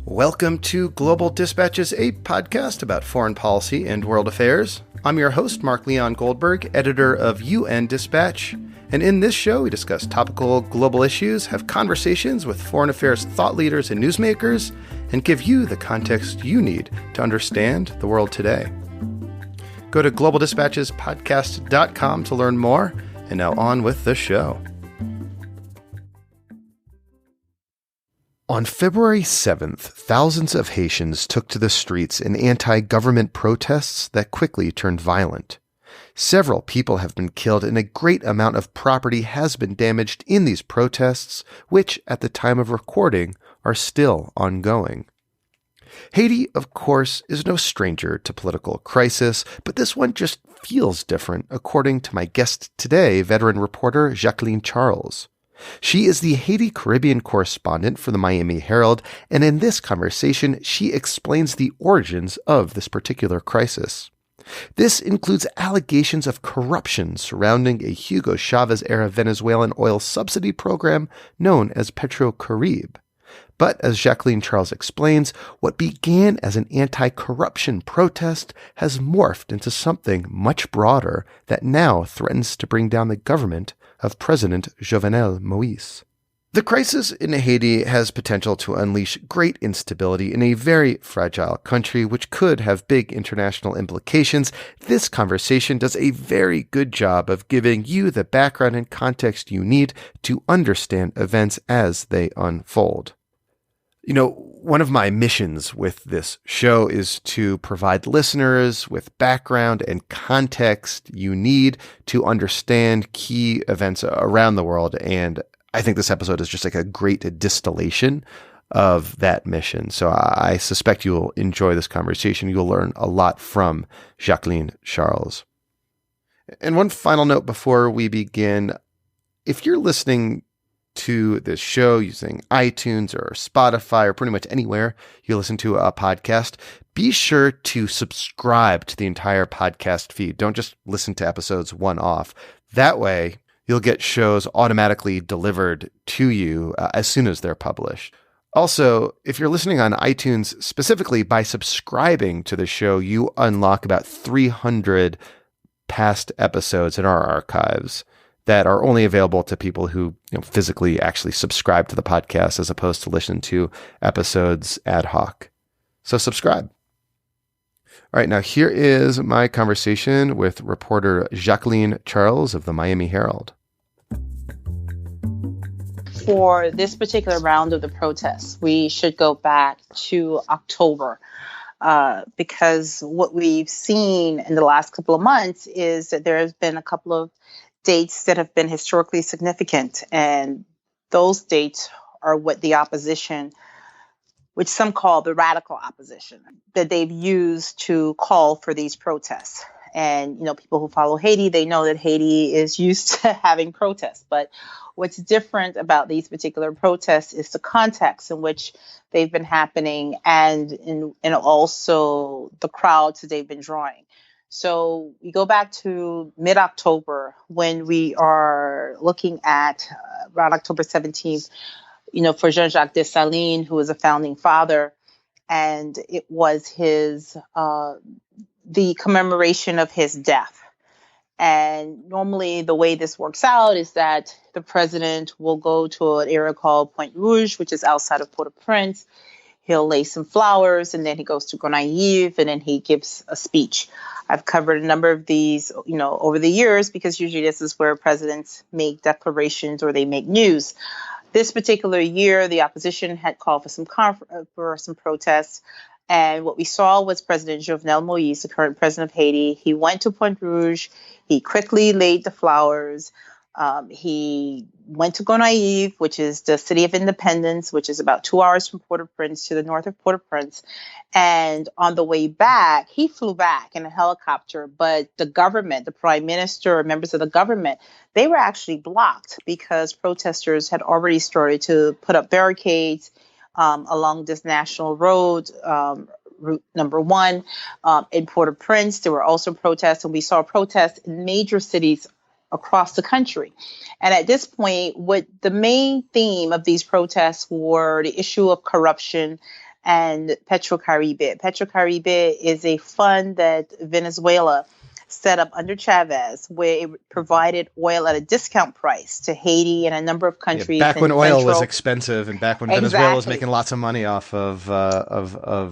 Welcome to Global Dispatches, a podcast about foreign policy and world affairs. I'm your host, Mark Leon Goldberg, editor of UN Dispatch. And in this show, we discuss topical global issues, have conversations with foreign affairs thought leaders and newsmakers, and give you the context you need to understand the world today. Go to globaldispatchespodcast.com to learn more. And now on with the show. On February 7th, thousands of Haitians took to the streets in anti-government protests that quickly turned violent. Several people have been killed and a great amount of property has been damaged in these protests, which, at the time of recording, are still ongoing. Haiti, of course, is no stranger to political crisis, but this one just feels different, according to my guest today, veteran reporter Jacqueline Charles. She is the Haiti Caribbean correspondent for the Miami Herald, and in this conversation, she explains the origins of this particular crisis. This includes allegations of corruption surrounding a Hugo Chavez-era Venezuelan oil subsidy program known as Petro Carbibe. But as Jacqueline Charles explains, what began as an anti-corruption protest has morphed into something much broader that now threatens to bring down the government of President Jovenel Moise. The crisis in Haiti has potential to unleash great instability in a very fragile country, which could have big international implications. This conversation does a very good job of giving you the background and context you need to understand events as they unfold. You know, one of my missions with this show is to provide listeners with background and context you need to understand key events around the world. And I think this episode is just like a great distillation of that mission. So I suspect you'll enjoy this conversation. You'll learn a lot from Jacqueline Charles. And one final note before we begin, if you're listening to this show using iTunes or Spotify or pretty much anywhere you listen to a podcast, be sure to subscribe to the entire podcast feed. Don't just listen to episodes one off. That way, you'll get shows automatically delivered to you as soon as they're published. Also, if you're listening on iTunes, specifically by subscribing to the show, you unlock about 300 past episodes in our archives that are only available to people who physically actually subscribe to the podcast as opposed to listen to episodes ad hoc. So subscribe. All right, now here is my conversation with reporter Jacqueline Charles of the Miami Herald. For this particular round of the protests, we should go back to October because what we've seen in the last couple of months is that there has been a couple of dates that have been historically significant, and those dates are what the opposition, which some call the radical opposition, that they've used to call for these protests. And, people who follow Haiti, they know that Haiti is used to having protests. But what's different about these particular protests is the context in which they've been happening and also the crowds that they've been drawing. So we go back to mid-October when we are looking at around October 17th, for Jean-Jacques Dessalines, who was a founding father, and it was his the commemoration of his death. And normally the way this works out is that the president will go to an area called Pointe Rouge, which is outside of Port-au-Prince. He'll lay some flowers, and then he goes to Gonaïves, and then he gives a speech. I've covered a number of these, over the years, because usually this is where presidents make declarations or they make news. This particular year, the opposition had called for some protests. And what we saw was President Jovenel Moise, the current president of Haiti. He went to Pointe Rouge. He quickly laid the flowers. He went to Gonaïves, which is the city of Independence, which is about 2 hours from Port-au-Prince to the north of Port-au-Prince. And on the way back, he flew back in a helicopter, but the government, the prime minister, or members of the government, they were actually blocked because protesters had already started to put up barricades along this national road, route number 1 in Port-au-Prince. There were also protests, and we saw protests in major cities across the country. And at this point, what the main theme of these protests were the issue of corruption and Petro Carbibe. Petro Carbibe is a fund that Venezuela set up under Chavez, where it provided oil at a discount price to Haiti and a number of countries. Back when in oil was Central. expensive and back when Venezuela was making lots of money off of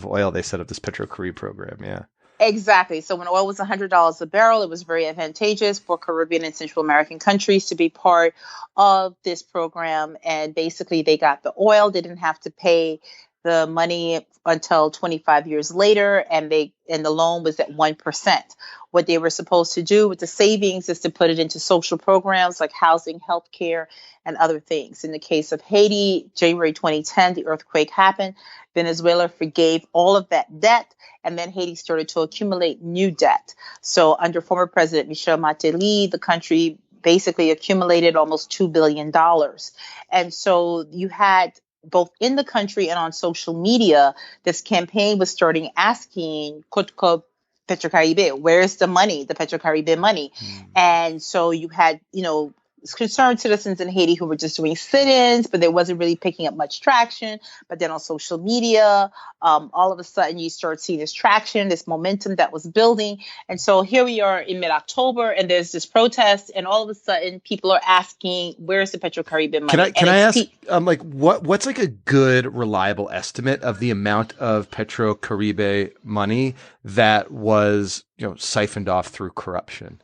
oil, they set up this Petro Caribbean program. Yeah. Exactly. So when oil was $100 a barrel, it was very advantageous for Caribbean and Central American countries to be part of this program. And basically, they got the oil. They didn't have to pay the money until 25 years later, and the loan was at 1%. What they were supposed to do with the savings is to put it into social programs like housing, healthcare, and other things. In the case of Haiti, January 2010, the earthquake happened. Venezuela forgave all of that debt, and then Haiti started to accumulate new debt. So under former President Michel Martelly, the country basically accumulated almost $2 billion. And so you had both in the country and on social media, this campaign was starting asking Petro Carbibe, where's the money, the Petro Carbibe money? And so you had, concerned citizens in Haiti who were just doing sit-ins, but they wasn't really picking up much traction. But then on social media, all of a sudden you start seeing this traction, this momentum that was building. And so here we are in mid-October, and there's this protest, and all of a sudden people are asking, where's the Petro Caribbean money? Can I ask, what's like a good, reliable estimate of the amount of Petro Caribbean money that was, siphoned off through corruption?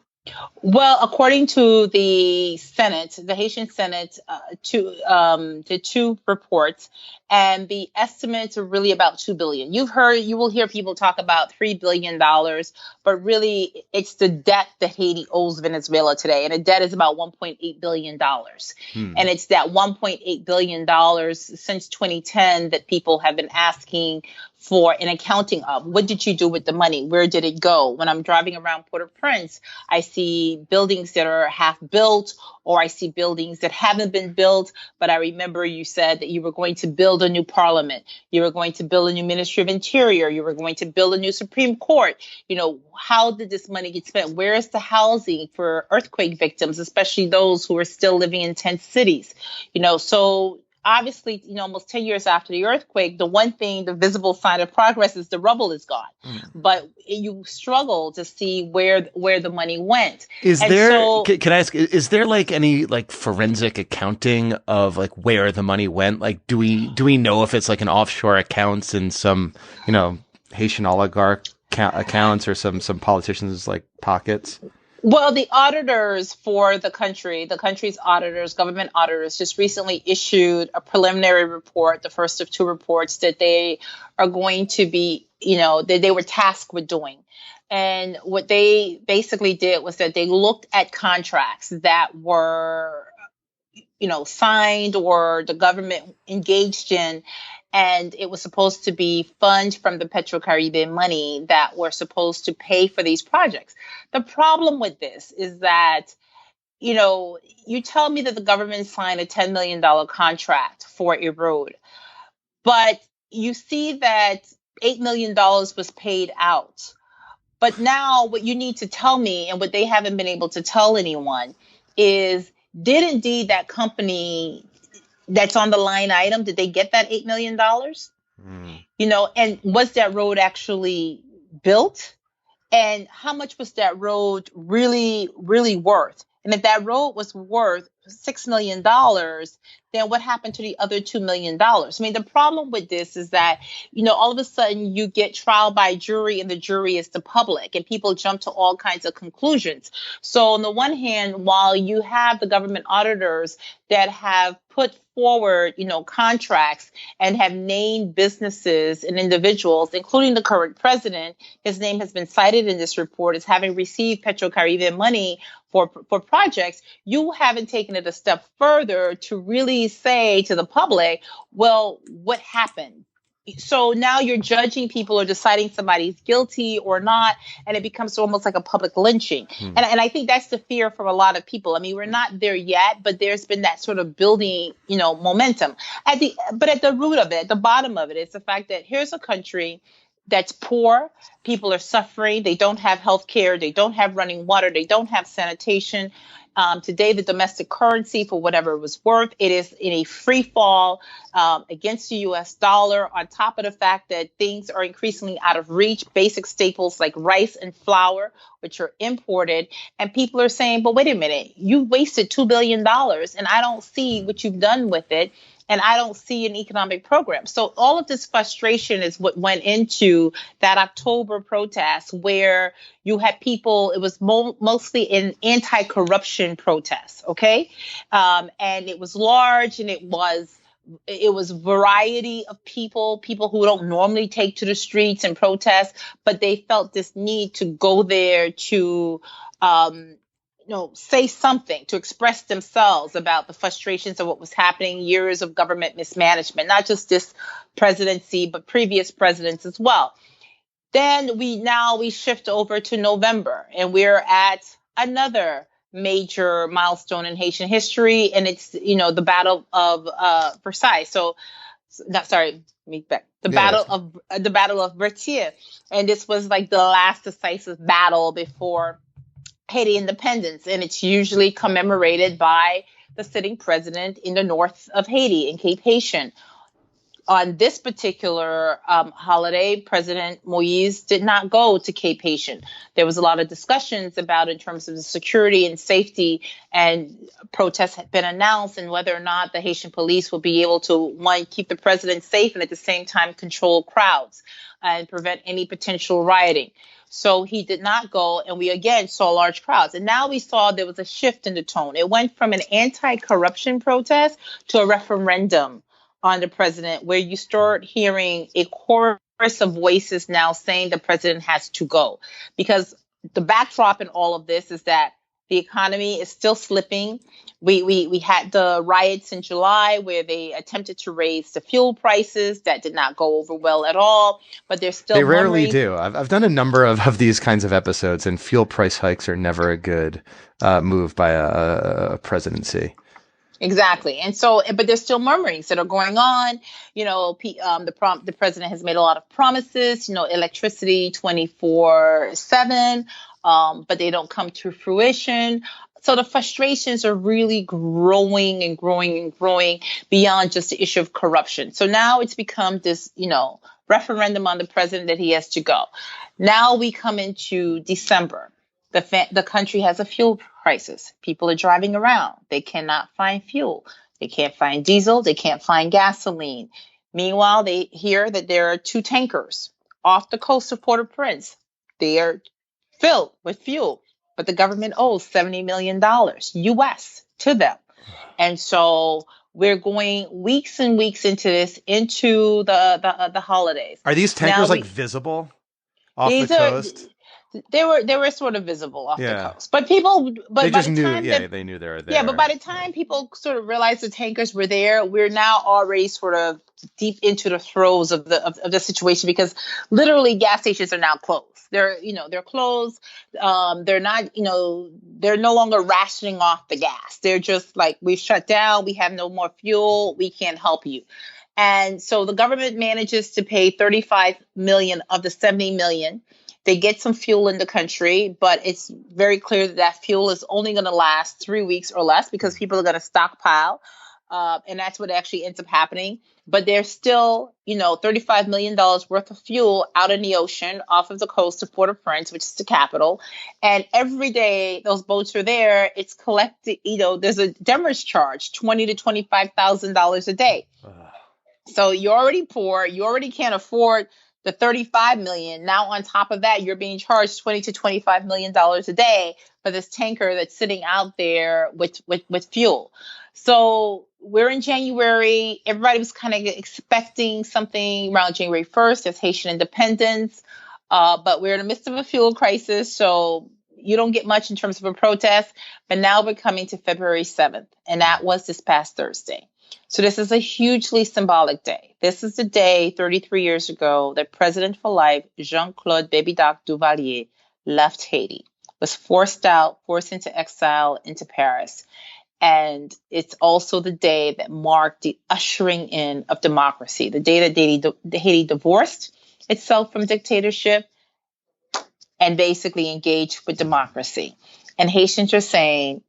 Well, according to the Senate, the Haitian Senate, did two reports, and the estimates are really about $2 billion. You will hear people talk about $3 billion, but really it's the debt that Haiti owes Venezuela today. And the debt is about $1.8 billion. And it's that $1.8 billion since 2010 that people have been asking for an accounting of. What did you do with the money? Where did it go? When I'm driving around Port-au-Prince, I see buildings that are half built, or I see buildings that haven't been built. But I remember you said that you were going to build a new parliament. You were going to build a new Ministry of Interior. You were going to build a new Supreme Court. How did this money get spent? Where is the housing for earthquake victims, especially those who are still living in tent cities? So obviously, almost 10 years after the earthquake, the one thing, the visible sign of progress is the rubble is gone. But you struggle to see where the money went. Can I ask, is there like any like forensic accounting of like where the money went? Like, do we know if it's like an offshore accounts in some, Haitian oligarch accounts or some politicians' like pockets? Well, the auditors for the country's auditors, government auditors, just recently issued a preliminary report, the first of two reports that they are going to be, that they were tasked with doing. And what they basically did was that they looked at contracts that were, signed or the government engaged in. And it was supposed to be funds from the Petro Caribbean money that were supposed to pay for these projects. The problem with this is that, you tell me that the government signed a $10 million contract for a road, but you see that $8 million was paid out. But now what you need to tell me, and what they haven't been able to tell anyone, is did indeed that company that's on the line item, did they get that $8 million? And was that road actually built? And how much was that road really, really worth? And if that road was worth $6 million, then what happened to the other $2 million? I mean, the problem with this is that, all of a sudden you get trial by jury, and the jury is the public, and people jump to all kinds of conclusions. So on the one hand, while you have the government auditors that have put forward, contracts and have named businesses and individuals, including the current president, his name has been cited in this report as having received Petro Caribbean money for projects, you haven't taken it a step further to really say to the public, well, what happened? So now you're judging people or deciding somebody's guilty or not, and it becomes almost like a public lynching. And I think that's the fear from a lot of people. I mean, we're not there yet, but there's been that sort of building, momentum. But at the root of it, at the bottom of it, it's the fact that here's a country that's poor. People are suffering. They don't have health care. They don't have running water. They don't have sanitation. Today, the domestic currency, for whatever it was worth, it is in a free fall against the U.S. dollar, on top of the fact that things are increasingly out of reach, basic staples like rice and flour, which are imported. And people are saying, but wait a minute, you wasted $2 billion and I don't see what you've done with it. And I don't see an economic program. So all of this frustration is what went into that October protest, where you had people, it was mostly an anti-corruption protest, okay? And it was large, and it was variety of people who don't normally take to the streets and protest, but they felt this need to go there to say something, to express themselves about the frustrations of what was happening, years of government mismanagement, not just this presidency, but previous presidents as well. Then we shift over to November, and we're at another major milestone in Haitian history, and it's, the Battle of Versailles. The Battle of Berthier. And this was like the last decisive battle before Haiti independence, and it's usually commemorated by the sitting president in the north of Haiti, in Cape Haitian. On this particular holiday, President Moise did not go to Cape Haitian. There was a lot of discussions about, in terms of the security and safety, and protests had been announced, and whether or not the Haitian police will be able to, one, keep the president safe, and at the same time control crowds and prevent any potential rioting. So he did not go, and we again saw large crowds. And now we saw there was a shift in the tone. It went from an anti-corruption protest to a referendum on the president, where you start hearing a chorus of voices now saying the president has to go. Because the backdrop in all of this is that the economy is still slipping. We had the riots in July where they attempted to raise the fuel prices. That did not go over well at all, but they're still. They rarely do. I've done a number of these kinds of episodes, and fuel price hikes are never a good move by a presidency. Exactly. And so, but there's still murmurings that are going on. The president has made a lot of promises, electricity 24/7, but they don't come to fruition. So the frustrations are really growing and growing and growing beyond just the issue of corruption. So now it's become this, referendum on the president that he has to go. Now we come into December. The country has a fuel crisis. People are driving around. They cannot find fuel. They can't find diesel. They can't find gasoline. Meanwhile, they hear that there are 2 tankers off the coast of Port-au-Prince. They are filled with fuel, but the government owes $70 million US to them. And so we're going weeks and weeks into this, into the holidays. Are these tankers visible off the coast? They were sort of visible off the coast, but people, they just knew. They knew they were there. Yeah, but by the time people sort of realized the tankers were there, we're now already sort of deep into the throes of the situation, because literally gas stations are now closed. They're closed. They're not. They're no longer rationing off the gas. They're just like, we've shut down. We have no more fuel. We can't help you. And so the government manages to pay $35 million of the $70 million. They get some fuel in the country, but it's very clear that fuel is only going to last 3 weeks or less, because people are going to stockpile. And that's what actually ends up happening. But there's still, $35 million worth of fuel out in the ocean off of the coast of Port-au-Prince, which is the capital. And every day those boats are there, it's collected, there's a demurrage charge, $20,000 to $25,000 a day. So you're already poor. You already can't afford the $35 million. Now, on top of that, you're being charged $20 to $25 million a day for this tanker that's sitting out there with fuel. So we're in January. Everybody was kind of expecting something around January 1st. There's Haitian independence, but we're in the midst of a fuel crisis. So you don't get much in terms of a protest. But now we're coming to February 7th, and that was this past Thursday. So this is a hugely symbolic day. This is the day 33 years ago that President for Life, Jean-Claude Baby Doc Duvalier, left Haiti, was forced into exile into Paris. And it's also the day that marked the ushering in of democracy, the day that Haiti divorced itself from dictatorship and basically engaged with democracy. And Haitians are saying,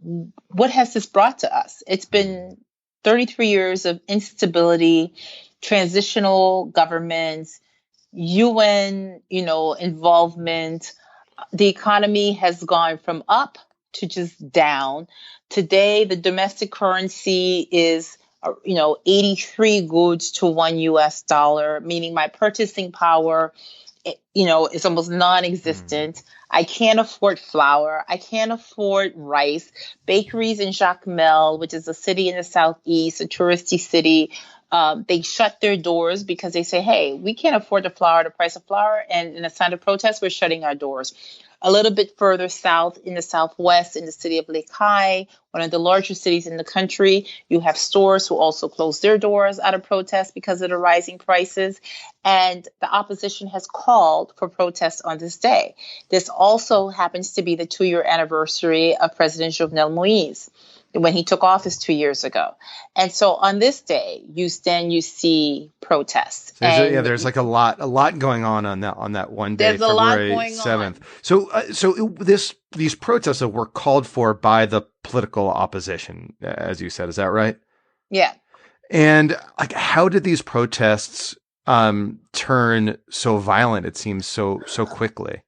what has this brought to us? It's been 33 years of instability, transitional governments, UN, involvement. The economy has gone from up to just down. Today, the domestic currency is, 83 goods to $1, meaning my purchasing power, is almost non-existent. I can't afford flour. I can't afford rice. Bakeries in Jacqueline, which is a city in the southeast, a touristy city, they shut their doors because they say, hey, we can't afford the price of flour. And in a sign of protest, we're shutting our doors. A little bit further south in the southwest, in the city of Lekai, one of the largest cities in the country, you have stores who also close their doors out of protest because of the rising prices. And the opposition has called for protests on this day. This also happens to be the 2-year anniversary of President Jovenel Moise, when he took office 2 years ago. And so on this day, you see protests. There's like a lot going on that one day, February 7th. So these protests were called for by the political opposition, as you said. Is that right? Yeah. And like, how did these protests turn so violent? It seems so quickly.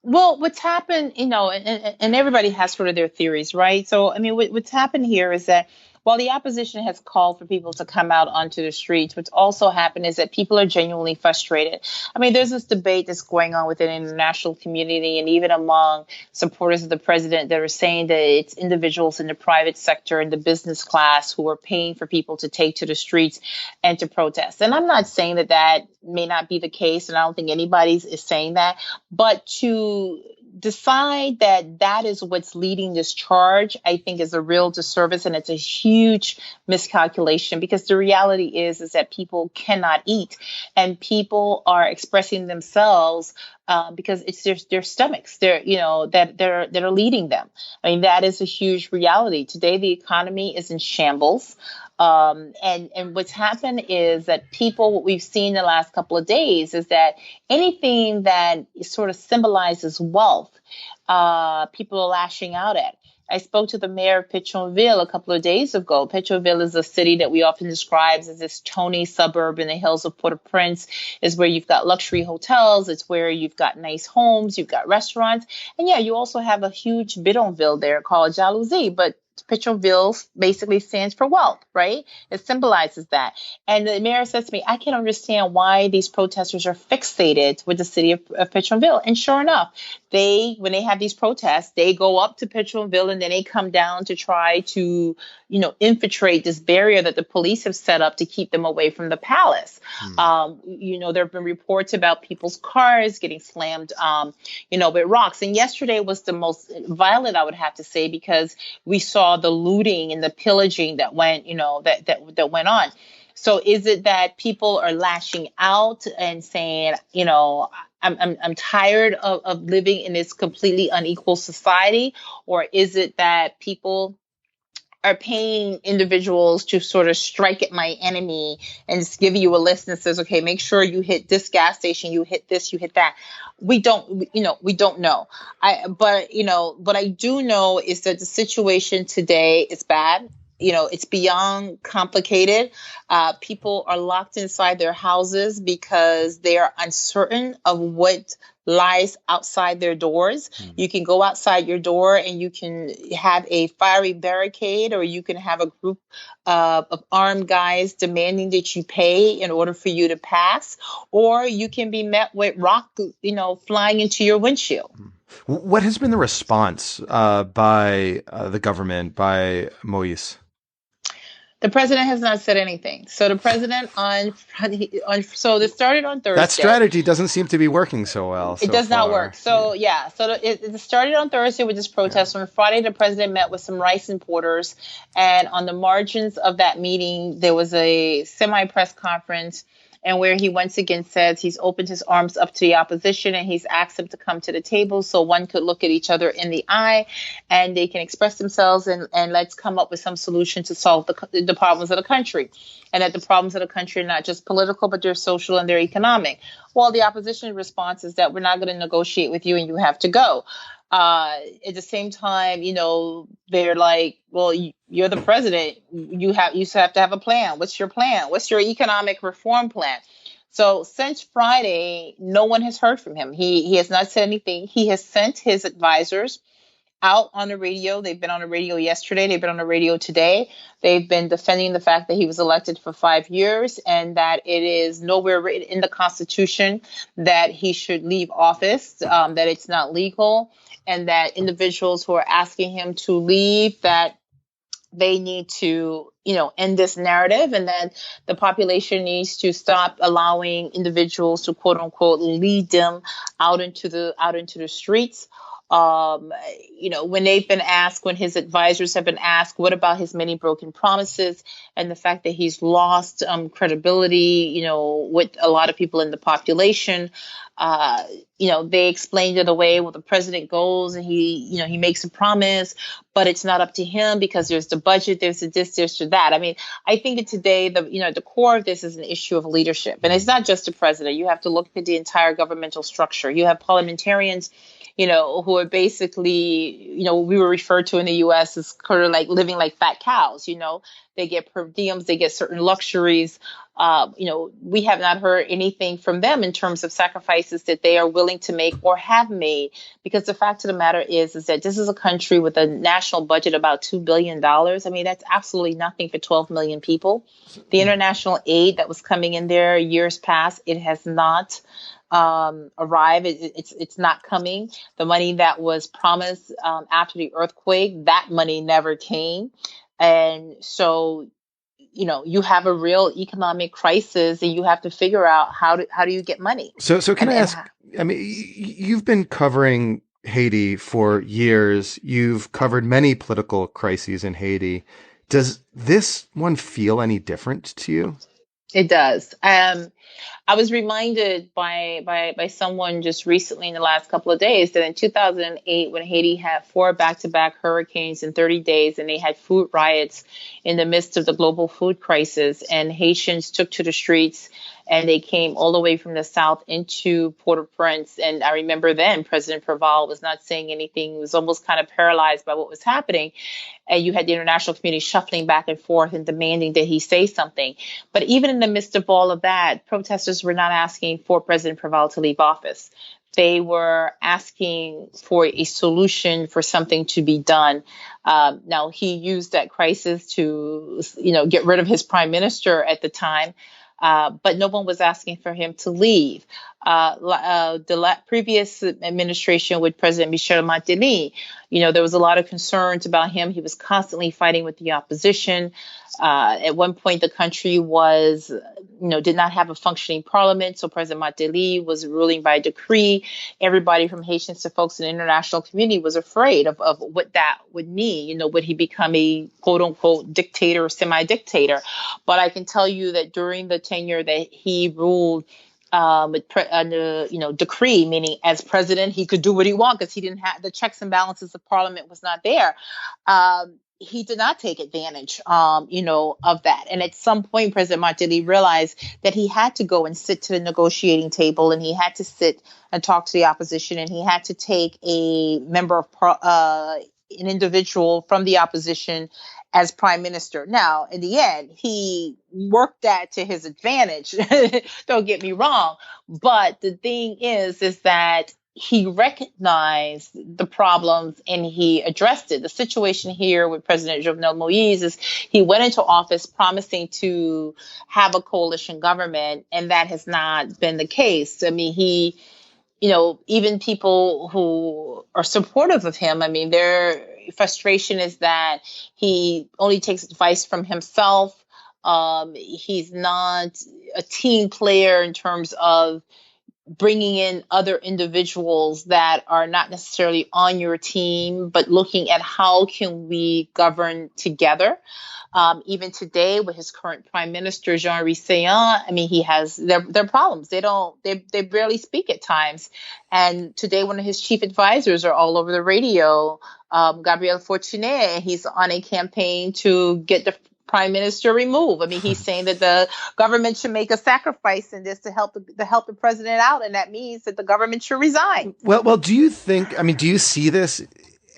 Well, what's happened, and everybody has sort of their theories, right? So, I mean, what's happened here is that while the opposition has called for people to come out onto the streets, what's also happened is that people are genuinely frustrated. I mean, there's this debate that's going on within the international community and even among supporters of the president that are saying that it's individuals in the private sector and the business class who are paying for people to take to the streets and to protest. And I'm not saying that may not be the case, and I don't think anybody is saying that, but to decide that is what's leading this charge, I think, is a real disservice, and it's a huge miscalculation, because the reality is that people cannot eat, and people are expressing themselves because it's their stomachs, that are leading them. I mean, that is a huge reality. Today, the economy is in shambles. And what's happened is that what we've seen the last couple of days is that anything that sort of symbolizes wealth, people are lashing out at. I spoke to the mayor of Petroville a couple of days ago. Petroville is a city that we often describe as this Tony suburb in the hills of Port-au-Prince. It's where you've got luxury hotels. It's where you've got nice homes. You've got restaurants. And yeah, you also have a huge bidonville there called Jalousie. But Petroville basically stands for wealth, right? It symbolizes that. And the mayor says to me, I can't understand why these protesters are fixated with the city of Petroville. And sure enough, when they have these protests, they go up to Petroville and then they come down to try to, infiltrate this barrier that the police have set up to keep them away from the palace. There have been reports about people's cars getting slammed, with rocks. And yesterday was the most violent, I would have to say, because we saw the looting and the pillaging that went, that went on. So is it that people are lashing out and saying, I'm tired of living in this completely unequal society? Or is it that people are paying individuals to sort of strike at my enemy and just give you a list and says, okay, make sure you hit this gas station, you hit this, you hit that? We don't know. What I do know is that the situation today is bad. It's beyond complicated. People are locked inside their houses because they are uncertain of what lies outside their doors. You can go outside your door and you can have a fiery barricade, or you can have a group of armed guys demanding that you pay in order for you to pass, or you can be met with rock, flying into your windshield. What has been the response by the government, by Moise? The president has not said anything. So the president so this started on Thursday. That strategy doesn't seem to be working so well. It does not work. So it started on Thursday with this protest. On Friday, the president met with some rice importers, and on the margins of that meeting, there was a semi-press conference, and where he once again says he's opened his arms up to the opposition and he's asked them to come to the table so one could look at each other in the eye and they can express themselves and let's come up with some solution to solve the problems of the country. And that the problems of the country are not just political, but they're social and they're economic. Well, the opposition response is that we're not going to negotiate with you and you have to go. At the same time, they're like, well, you're the president. You have to have a plan. What's your plan? What's your economic reform plan? So since Friday, no one has heard from him. He has not said anything. He has sent his advisors out on the radio. They've been on the radio yesterday. They've been on the radio today. They've been defending the fact that he was elected for 5 years and that it is nowhere written in the Constitution that he should leave office, that it's not legal, and that individuals who are asking him to leave, that they need to, end this narrative, and that the population needs to stop allowing individuals to quote unquote lead them out into the streets. When they've been asked, when his advisors have been asked, what about his many broken promises and the fact that he's lost credibility, with a lot of people in the population, they explained it away. Well, the president goes and he makes a promise, but it's not up to him because there's the budget, there's this, there's that. I mean, I think that today, the core of this is an issue of leadership. And it's not just the president. You have to look at the entire governmental structure. You have parliamentarians, who are basically, we were referred to in the U.S. as kind of like living like fat cows. They get per diems, they get certain luxuries. We have not heard anything from them in terms of sacrifices that they are willing to make or have made, because the fact of the matter is that this is a country with a national budget about $2 billion. I mean, that's absolutely nothing for 12 million people. The international aid that was coming in there years past, it has not arrive. It's not coming. The money that was promised after the earthquake, that money never came. And so, you have a real economic crisis, and you have to figure out how do you get money. So can I ask, I mean, you've been covering Haiti for years. You've covered many political crises in Haiti. Does this one feel any different to you? It does. I was reminded by someone just recently in the last couple of days that in 2008, when Haiti had 4 back-to-back hurricanes in 30 days, and they had food riots in the midst of the global food crisis, and Haitians took to the streets, and they came all the way from the south into Port-au-Prince. And I remember then President Preval was not saying anything. He was almost kind of paralyzed by what was happening. And you had the international community shuffling back and forth and demanding that he say something. But even in the midst of all of that, protesters were not asking for President Preval to leave office. They were asking for a solution, for something to be done. Now, he used that crisis to, get rid of his prime minister at the time. But no one was asking for him to leave. The previous administration with President Michel Martelly, there was a lot of concerns about him. He was constantly fighting with the opposition. At one point, the country was, did not have a functioning parliament. So President Martelly was ruling by decree. Everybody from Haitians to folks in the international community was afraid of what that would mean. Would he become a quote unquote dictator or semi-dictator? But I can tell you that during the tenure that he ruled, decree, meaning as president, he could do what he wanted because he didn't have the checks and balances of parliament was not there. He did not take advantage, of that. And at some point, President Martelly realized that he had to go and sit to the negotiating table, and he had to sit and talk to the opposition, and he had to take a member of an individual from the opposition as prime minister. Now, in the end, he worked that to his advantage. Don't get me wrong. But the thing is that he recognized the problems and he addressed it. The situation here with President Jovenel Moise is he went into office promising to have a coalition government, and that has not been the case. I mean, he, even people who are supportive of him, I mean, their frustration is that he only takes advice from himself. He's not a team player in terms of bringing in other individuals that are not necessarily on your team, but looking at how can we govern together. Even today with his current prime minister, Jean-Henri Séan, I mean, he has their problems. They barely speak at times. And today, one of his chief advisors are all over the radio, Gabriel Fortuné. He's on a campaign to get the prime minister remove. I mean, he's saying that the government should make a sacrifice in this to help the president out, and that means that the government should resign. Well, do you see this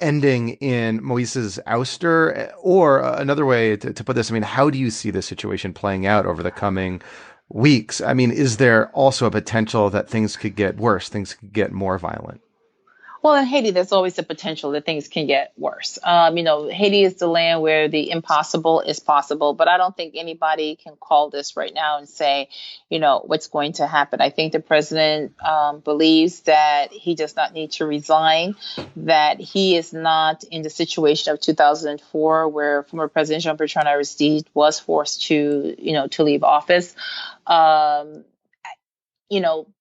ending in Moise's ouster? Or another way to put this, I mean, how do you see this situation playing out over the coming weeks? I mean, is there also a potential that things could get worse, things could get more violent? Well, in Haiti, there's always the potential that things can get worse. Haiti is the land where the impossible is possible, but I don't think anybody can call this right now and say, what's going to happen. I think the president believes that he does not need to resign, that he is not in the situation of 2004, where former President Jean-Bertrand Aristide was forced to leave office.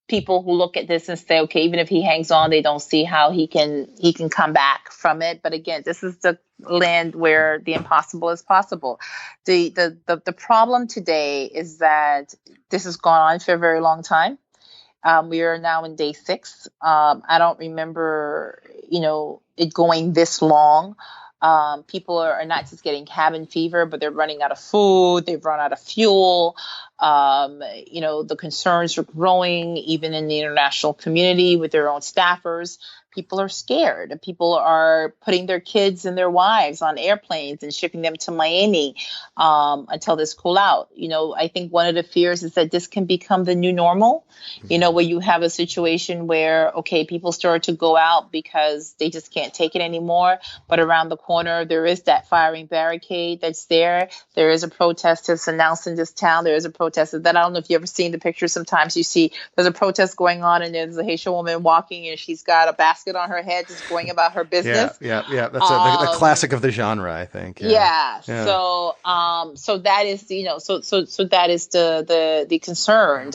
People who look at this and say, okay, even if he hangs on, they don't see how he can come back from it. But again, this is the land where the impossible is possible. The problem today is that this has gone on for a very long time. We are now in day 6. I don't remember, it going this long. People are not just getting cabin fever, but they're running out of food. They've run out of fuel. The concerns are growing even in the international community with their own staffers. People are scared. People are putting their kids and their wives on airplanes and shipping them to Miami until this cool out. I think one of the fears is that this can become the new normal, where you have a situation where, okay, people start to go out because they just can't take it anymore. But around the corner, there is that firing barricade that's there. There is a protest that's announced in this town. There is a protest that I don't know if you've ever seen the pictures. Sometimes you see there's a protest going on and there's a Haitian woman walking and she's got a basket on her head just going about her business. Yeah. That's the classic of the genre, I think. Yeah. So that is, so that is the concern.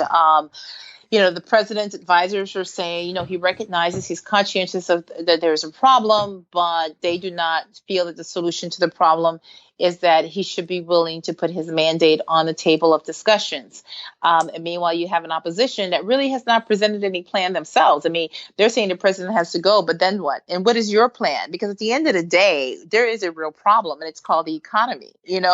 The president's advisors are saying, he recognizes, he's conscientious of that there's a problem, but they do not feel that the solution to the problem is that he should be willing to put his mandate on the table of discussions. And meanwhile, you have an opposition that really has not presented any plan themselves. I mean, they're saying the president has to go, but then what? And what is your plan? Because at the end of the day, there is a real problem, and it's called the economy, and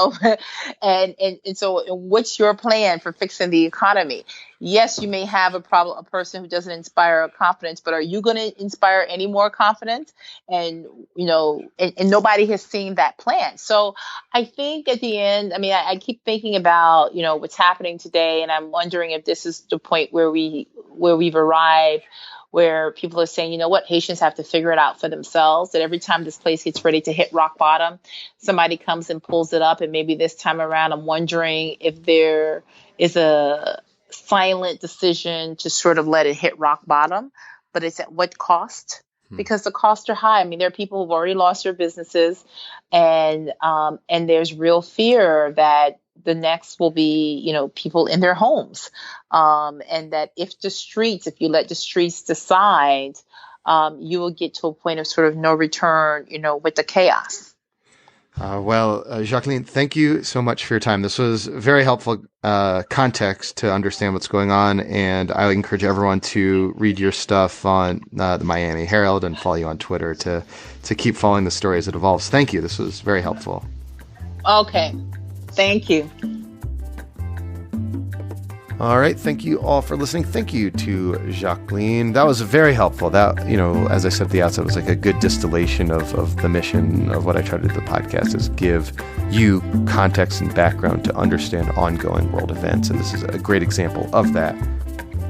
so what's your plan for fixing the economy? Yes, you may have a person who doesn't inspire confidence, but are you going to inspire any more confidence? And, and nobody has seen that plan. So I think at the end, I keep thinking about, what's happening today. And I'm wondering if this is the point where we've arrived, where people are saying, Haitians have to figure it out for themselves, that every time this place gets ready to hit rock bottom, somebody comes and pulls it up. And maybe this time around, I'm wondering if there is a silent decision to sort of let it hit rock bottom, but it's at what cost? Because the costs are high. There are people who've already lost their businesses, and there's real fear that the next will be, people in their homes, and that if you let the streets decide, you will get to a point of sort of no return, with the chaos. Jacqueline, thank you so much for your time. This was very helpful context to understand what's going on, and I encourage everyone to read your stuff on the Miami Herald and follow you on Twitter to keep following the story as it evolves. Thank you. This was very helpful. Okay. Thank you. All right. Thank you all for listening. Thank you to Jacqueline. That was very helpful. That, as I said at the outset, was like a good distillation of the mission of what I try to do with the podcast, is give you context and background to understand ongoing world events. And this is a great example of that.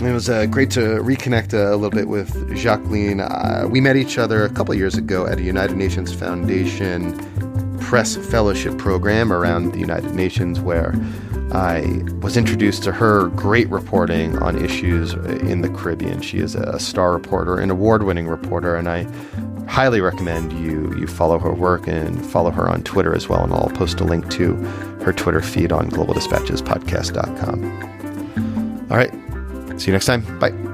It was great to reconnect a little bit with Jacqueline. We met each other a couple of years ago at a United Nations Foundation press fellowship program around the United Nations, where I was introduced to her great reporting on issues in the Caribbean. She is a star reporter, an award-winning reporter, and I highly recommend you follow her work and follow her on Twitter as well. And I'll post a link to her Twitter feed on globaldispatchespodcast.com. All right. See you next time. Bye.